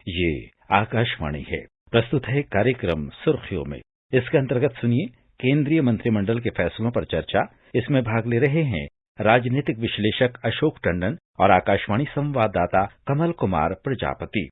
ये आकाशवाणी है। प्रस्तुत है कार्यक्रम सुर्खियों में। इसके अंतर्गत सुनिए केंद्रीय मंत्रिमंडल के फैसलों पर चर्चा। इसमें भाग ले रहे हैं राजनीतिक विश्लेषक अशोक टंडन और आकाशवाणी संवाददाता कमल कुमार प्रजापति।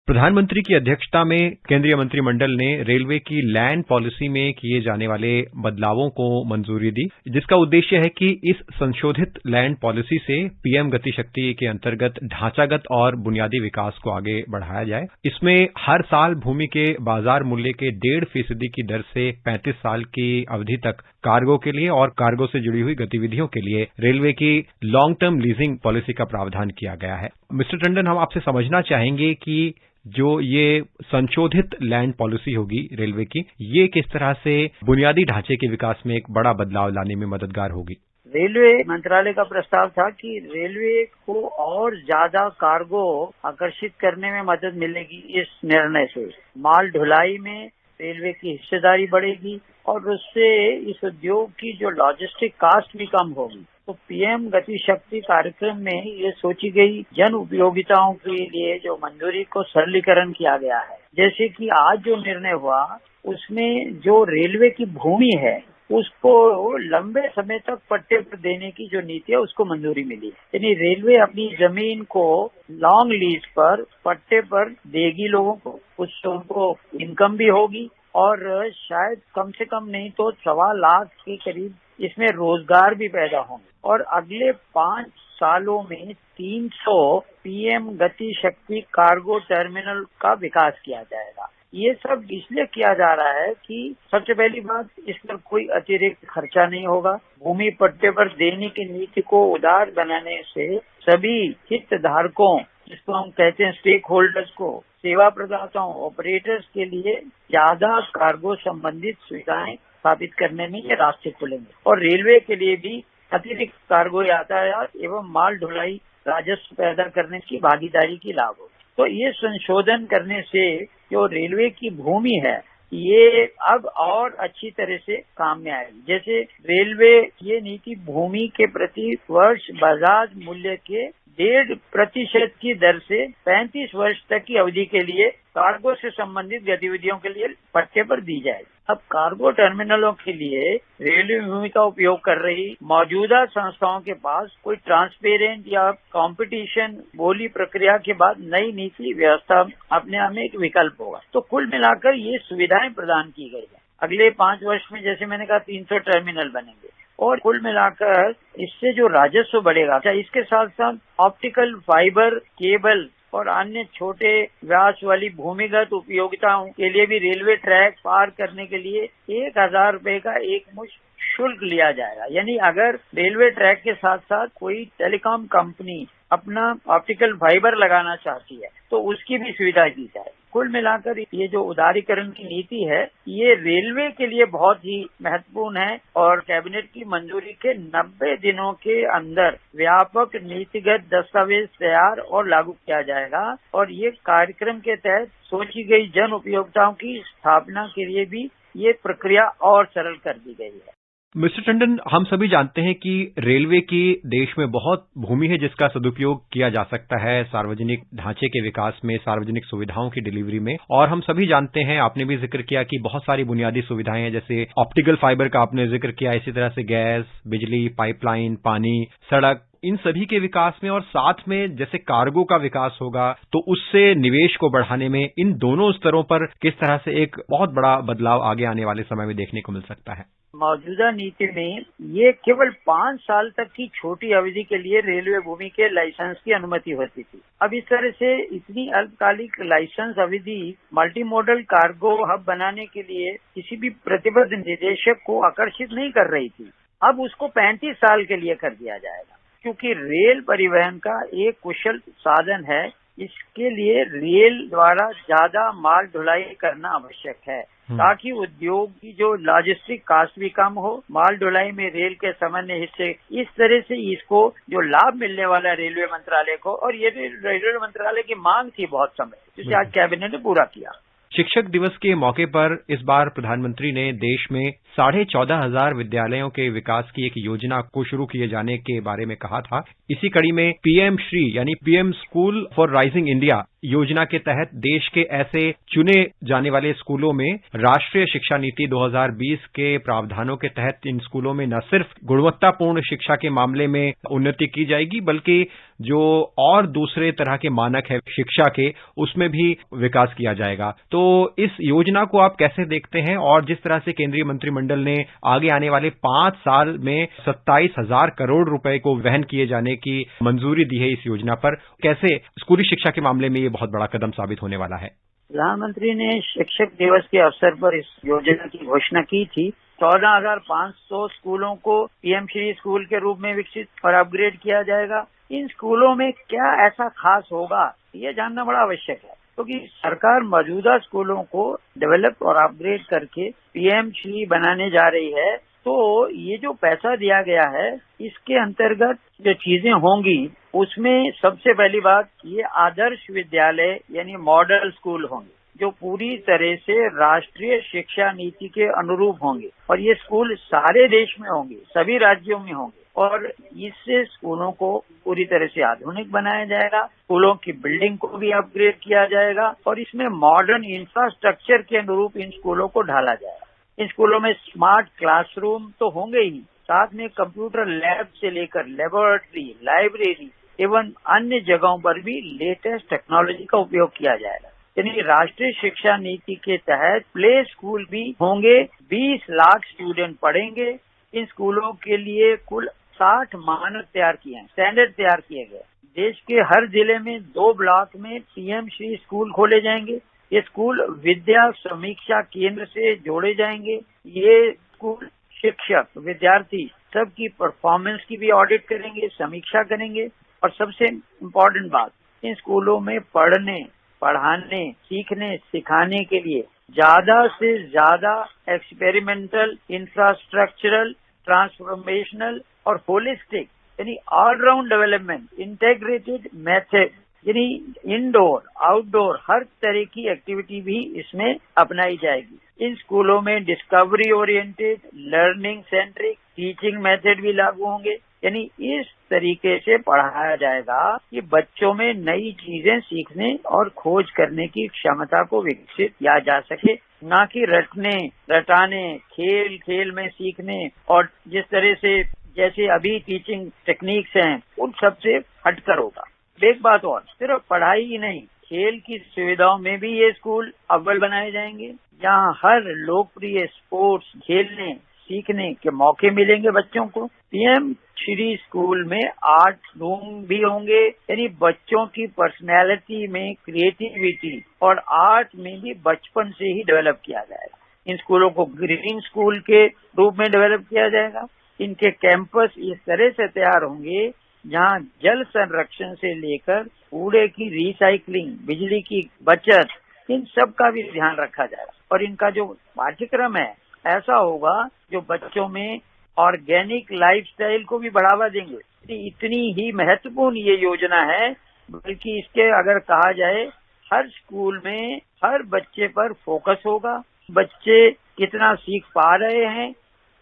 प्रधानमंत्री की अध्यक्षता में केंद्रीय मंत्रिमंडल ने रेलवे की लैंड पॉलिसी में किए जाने वाले बदलावों को मंजूरी दी, जिसका उद्देश्य है कि इस संशोधित लैंड पॉलिसी से पीएम गति शक्ति के अंतर्गत ढांचागत और बुनियादी विकास को आगे बढ़ाया जाए। इसमें हर साल भूमि के बाजार मूल्य के 1.5% की दर से 35 साल की अवधि तक कार्गो के लिए और कार्गो से जुड़ी हुई गतिविधियों के लिए रेलवे की लॉन्ग टर्म लीजिंग पॉलिसी का प्रावधान किया गया है। मिस्टर टंडन, हम आपसे समझना चाहेंगे कि जो ये संशोधित लैंड पॉलिसी होगी रेलवे की, ये किस तरह से बुनियादी ढांचे के विकास में एक बड़ा बदलाव लाने में मददगार होगी। रेलवे मंत्रालय का प्रस्ताव था कि रेलवे को और ज्यादा कार्गो आकर्षित करने में मदद मिलेगी। इस निर्णय से माल ढुलाई में रेलवे की हिस्सेदारी बढ़ेगी और उससे इस उद्योग की जो लॉजिस्टिक कास्ट भी कम होगी। तो पीएम गति शक्ति कार्यक्रम में ये सोची गई जन उपयोगिताओं के लिए जो मंजूरी को सरलीकरण किया गया है, जैसे कि आज जो निर्णय हुआ उसमें जो रेलवे की भूमि है उसको लंबे समय तक पट्टे पर देने की जो नीति है उसको मंजूरी मिली। यानी रेलवे अपनी जमीन को लॉन्ग लीज पर पट्टे पर देगी लोगों को, उससे उनको इनकम भी होगी और शायद कम से कम नहीं तो 1.25 लाख के करीब इसमें रोजगार भी पैदा होंगे। और अगले 5 सालों में 300 पीएम गति शक्ति कार्गो टर्मिनल का विकास किया जाएगा। ये सब इसलिए किया जा रहा है कि सबसे पहली बात, इस पर कोई अतिरिक्त खर्चा नहीं होगा। भूमि पट्टे पर देने की नीति को उदार बनाने से सभी हितधारकों, जिसको हम कहते हैं स्टेक होल्डर्स को, सेवा प्रदाताओं, ऑपरेटर्स के लिए ज्यादा कार्गो संबंधित सुविधाएं स्थापित करने में ये रास्ते खुलेंगे और रेलवे के लिए भी अतिरिक्त कार्गो यातायात एवं माल ढुलाई राजस्व पैदा करने की भागीदारी की लाभ होगी। तो ये संशोधन करने से जो रेलवे की भूमि है ये अब और अच्छी तरह से काम में आएगी। जैसे रेलवे ये नीति भूमि के प्रति वर्ष बाजार मूल्य के 1.5% की दर से 35 वर्ष तक की अवधि के लिए कार्गो से संबंधित गतिविधियों के लिए पट्टे पर दी जाएगी। अब कार्गो टर्मिनलों के लिए रेलवे भूमि का उपयोग कर रही मौजूदा संस्थाओं के पास कोई ट्रांसपेरेंट या कंपटीशन बोली प्रक्रिया के बाद नई नीति व्यवस्था अपने आप में एक विकल्प होगा। तो कुल मिलाकर ये सुविधाएं प्रदान की गई है। अगले 5 वर्ष में जैसे मैंने कहा 300 टर्मिनल बनेंगे और कुल मिलाकर इससे जो राजस्व बढ़ेगा, इसके साथ साथ ऑप्टिकल फाइबर केबल और अन्य छोटे व्यास वाली भूमिगत उपयोगिताओं के लिए भी रेलवे ट्रैक पार करने के लिए 1000 रुपए का एक मुश्त शुल्क लिया जाएगा। यानी अगर रेलवे ट्रैक के साथ साथ कोई टेलीकॉम कंपनी अपना ऑप्टिकल फाइबर लगाना चाहती है तो उसकी भी सुविधा दी जाए। कुल मिलाकर ये जो उदारीकरण की नीति है ये रेलवे के लिए बहुत ही महत्वपूर्ण है और कैबिनेट की मंजूरी के 90 दिनों के अंदर व्यापक नीतिगत दस्तावेज तैयार और लागू किया जाएगा और ये कार्यक्रम के तहत सोची गई जन उपयोगिताओं की स्थापना के लिए भी ये प्रक्रिया और सरल कर दी गई है। मिस्टर टंडन, हम सभी जानते हैं कि रेलवे की देश में बहुत भूमि है जिसका सदुपयोग किया जा सकता है सार्वजनिक ढांचे के विकास में, सार्वजनिक सुविधाओं की डिलीवरी में। और हम सभी जानते हैं, आपने भी जिक्र किया कि बहुत सारी बुनियादी सुविधाएं हैं, जैसे ऑप्टिकल फाइबर का आपने जिक्र किया, इसी तरह से गैस, बिजली, पाइपलाइन, पानी, सड़क, इन सभी के विकास में और साथ में जैसे कार्गो का विकास होगा तो उससे निवेश को बढ़ाने में इन दोनों स्तरों पर किस तरह से एक बहुत बड़ा बदलाव आगे आने वाले समय में देखने को मिल सकता है। मौजूदा नीति में ये केवल 5 साल तक की छोटी अवधि के लिए रेलवे भूमि के लाइसेंस की अनुमति होती थी। अब इस तरह से इतनी अल्पकालिक लाइसेंस अवधि मल्टी मॉडल कार्गो हब बनाने के लिए किसी भी प्रतिबद्ध निदेशक को आकर्षित नहीं कर रही थी। अब उसको 35 साल के लिए कर दिया जाएगा, क्योंकि रेल परिवहन का एक कुशल साधन है। इसके लिए रेल द्वारा ज्यादा माल ढुलाई करना आवश्यक है ताकि उद्योग की जो लॉजिस्टिक कास्ट भी कम हो, माल ढुलाई में रेल के सामान्य हिस्से, इस तरह से इसको जो लाभ मिलने वाला है रेलवे मंत्रालय को, और ये रेलवे मंत्रालय की मांग थी बहुत समय, जिसे आज कैबिनेट ने पूरा किया। शिक्षक दिवस के मौके पर इस बार प्रधानमंत्री ने देश में 14,500 विद्यालयों के विकास की एक योजना को शुरू किए जाने के बारे में कहा था। इसी कड़ी में पीएम श्री यानी PM school for rising India योजना के तहत देश के ऐसे चुने जाने वाले स्कूलों में राष्ट्रीय शिक्षा नीति 2020 के प्रावधानों के तहत इन स्कूलों में न सिर्फ गुणवत्तापूर्ण शिक्षा के मामले में उन्नति की जाएगी, बल्कि जो और दूसरे तरह के मानक है शिक्षा के, उसमें भी विकास किया जाएगा। तो इस योजना को आप कैसे देखते हैं, और जिस तरह से केंद्रीय मंत्रिमंडल ने आगे आने वाले 5 साल में 27,000 करोड़ रुपए को वहन किए जाने की मंजूरी दी है इस योजना पर, कैसे स्कूली शिक्षा के मामले में ये बहुत बड़ा कदम साबित होने वाला है? प्रधानमंत्री ने शिक्षक दिवस के अवसर पर इस योजना की घोषणा की थी। 14,500 स्कूलों को पीएम श्री स्कूल के रूप में विकसित और अपग्रेड किया जाएगा। इन स्कूलों में क्या ऐसा खास होगा, ये जानना बड़ा आवश्यक है, क्योंकि सरकार मौजूदा स्कूलों को डेवलप और अपग्रेड करके पीएम श्री बनाने जा रही है। तो ये जो पैसा दिया गया है, इसके अंतर्गत जो चीजें होंगी, उसमें सबसे पहली बात, ये आदर्श विद्यालय यानी मॉडल स्कूल होंगे, जो पूरी तरह से राष्ट्रीय शिक्षा नीति के अनुरूप होंगे, और ये स्कूल सारे देश में होंगे, सभी राज्यों में होंगे, और इससे स्कूलों को पूरी तरह से आधुनिक बनाया जाएगा। स्कूलों की बिल्डिंग को भी अपग्रेड किया जाएगा, और इसमें मॉडर्न इंफ्रास्ट्रक्चर के अनुरूप इन स्कूलों को ढाला जाएगा। इन स्कूलों में स्मार्ट क्लासरूम तो होंगे ही, साथ में कंप्यूटर लैब से लेकर लेबोरेटरी, लाइब्रेरी एवं अन्य जगहों पर भी लेटेस्ट टेक्नोलॉजी का उपयोग किया जाएगा। यानी राष्ट्रीय शिक्षा नीति के तहत प्ले स्कूल भी होंगे, 20 लाख स्टूडेंट पढ़ेंगे। इन स्कूलों के लिए कुल 60 मानक तैयार किए हैं, स्टैंडर्ड तैयार किए गए। देश के हर जिले में 2 ब्लॉक में पीएम श्री स्कूल खोले जाएंगे। ये स्कूल विद्या समीक्षा केंद्र से जोड़े जाएंगे। ये स्कूल शिक्षक, विद्यार्थी सबकी परफॉर्मेंस की भी ऑडिट करेंगे, समीक्षा करेंगे, और सबसे इम्पोर्टेंट बात, इन स्कूलों में पढ़ने, पढ़ाने, सीखने, सिखाने के लिए ज्यादा से ज्यादा एक्सपेरिमेंटल, इंफ्रास्ट्रक्चरल, ट्रांसफॉर्मेशनल और होलिस्टिक यानी ऑलराउंड डेवलपमेंट, इंटेग्रेटेड मेथड यानी इंडोर, आउटडोर हर तरह की एक्टिविटी भी इसमें अपनाई जाएगी। इन स्कूलों में discovery oriented, learning centric teaching method भी लागू होंगे। यानी इस तरीके से पढ़ाया जाएगा कि बच्चों में नई चीजें सीखने और खोज करने की क्षमता को विकसित किया जा सके, ना कि रटने, रटाने, खेल खेल में सीखने, और जिस तरह से जैसे अभी टीचिंग टेक्निक्स हैं उन सबसे हटकर होगा। एक बात और, सिर्फ पढ़ाई ही नहीं, खेल की सुविधाओं में भी ये स्कूल अव्वल बनाए जाएंगे। यहाँ हर लोकप्रिय स्पोर्ट्स खेलने, सीखने के मौके मिलेंगे बच्चों को। पीएम श्री स्कूल में आर्ट रूम भी होंगे, यानी बच्चों की पर्सनैलिटी में क्रिएटिविटी और आर्ट में भी बचपन से ही डेवलप किया जाएगा। इन स्कूलों को ग्रीन स्कूल के रूप में डेवलप किया जाएगा। इनके कैंपस इस तरह से तैयार होंगे जहाँ जल संरक्षण से लेकर कूड़े की रिसाइकलिंग, बिजली की बचत, इन सब का भी ध्यान रखा जाएगा। और इनका जो पाठ्यक्रम है ऐसा होगा जो बच्चों में ऑर्गेनिक लाइफस्टाइल को भी बढ़ावा देंगे। इतनी ही महत्वपूर्ण ये योजना है, बल्कि इसके अगर कहा जाए हर स्कूल में हर बच्चे पर फोकस होगा। बच्चे कितना सीख पा रहे हैं,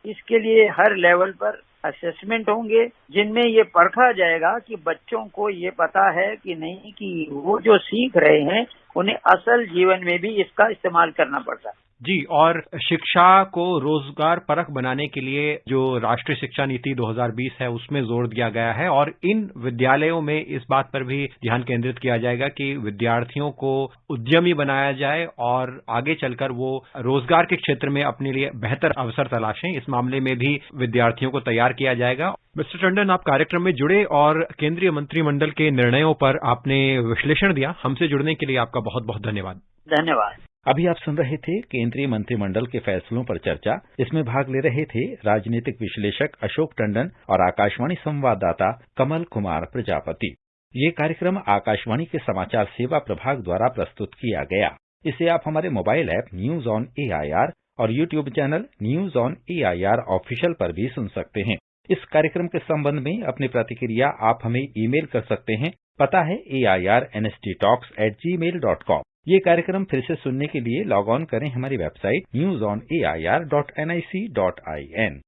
इसके लिए हर लेवल पर असेसमेंट होंगे, जिनमें ये परखा जाएगा कि बच्चों को ये पता है कि नहीं कि वो जो सीख रहे हैं उन्हें असल जीवन में भी इसका इस्तेमाल करना पड़ता है। जी, और शिक्षा को रोजगार परख बनाने के लिए जो राष्ट्रीय शिक्षा नीति 2020 है उसमें जोर दिया गया है, और इन विद्यालयों में इस बात पर भी ध्यान केंद्रित किया जाएगा कि विद्यार्थियों को उद्यमी बनाया जाए और आगे चलकर वो रोजगार के क्षेत्र में अपने लिए बेहतर अवसर तलाशें। इस मामले में भी विद्यार्थियों को तैयार किया जाएगा। मिस्टर टंडन, आप कार्यक्रम में जुड़े और केंद्रीय मंत्रिमंडल के निर्णयों पर आपने विश्लेषण दिया। हमसे जुड़ने के लिए आपका बहुत बहुत धन्यवाद। धन्यवाद। अभी आप सुन रहे थे केंद्रीय मंत्रिमंडल के फैसलों पर चर्चा। इसमें भाग ले रहे थे राजनीतिक विश्लेषक अशोक टंडन और आकाशवाणी संवाददाता कमल कुमार प्रजापति। ये कार्यक्रम आकाशवाणी के समाचार सेवा प्रभाग द्वारा प्रस्तुत किया गया। इसे आप हमारे mobile app news on AIR और YouTube channel news on AIR official पर भी सुन सकते हैं। इस कार्यक्रम के संबंध में अपनी प्रतिक्रिया आप हमें ईमेल कर सकते हैं। पता है airnsttalks@gmail.com। ये कार्यक्रम फिर से सुनने के लिए लॉग ऑन करें हमारी वेबसाइट newsonair.nic.in।